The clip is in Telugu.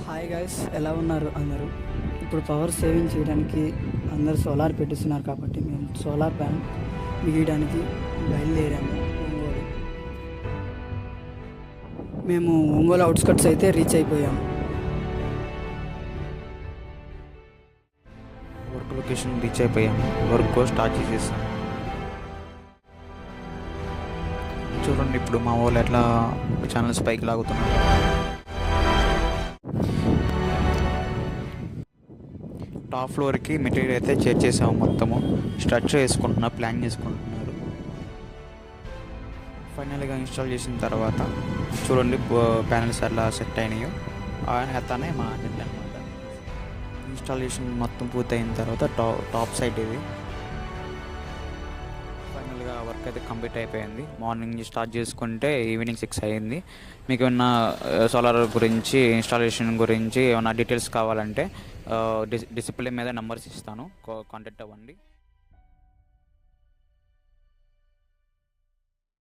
హాయ్ గైస్, ఎలా ఉన్నారు అందరూ? ఇప్పుడు పవర్ సేవింగ్ చేయడానికి అందరూ సోలార్ పెట్టిస్తున్నారు కాబట్టి మేము సోలార్ ప్యానల్ బిగించడానికి బయలుదేరాము. మేము ఒంగోలు అవుట్స్కట్స్ అయితే రీచ్ అయిపోయాము. వర్క్ లొకేషన్ రీచ్ అయిపోయాము. వర్క్ స్టార్ట్ చేసేసాం. చూడండి ఇప్పుడు మా వాళ్ళు ఎట్లా ఛానల్స్ పైకి లాగుతున్నారు. టాప్ ఫ్లోర్కి మెటీరియల్ అయితే చేర్చేసాము. మొత్తము స్ట్రక్చర్ ప్లాన్ చేసుకుంటున్నారు. ఫైనల్గా ఇన్స్టాల్ చేసిన తర్వాత చూడండి ప్యానల్స్ ఎలా సెట్ అయినాయో. అతనే మా హెడ్ అనమాట. ఇన్స్టాలేషన్ మొత్తం పూర్తయిన తర్వాత టాప్ సైడ్ ఇది ఫైనల్గా వర్క్ అయితే కంప్లీట్ అయిపోయింది. మార్నింగ్ స్టార్ట్ చేసుకుంటే ఈవినింగ్ 6 అయింది. మీకు ఏమన్నా సోలార్ గురించి ఇన్స్టాలేషన్ గురించి ఏమన్నా డీటెయిల్స్ కావాలంటే డిస్ప్లే మీద నెంబర్స్ ఇస్తాను, కాంటాక్ట్ అవ్వండి.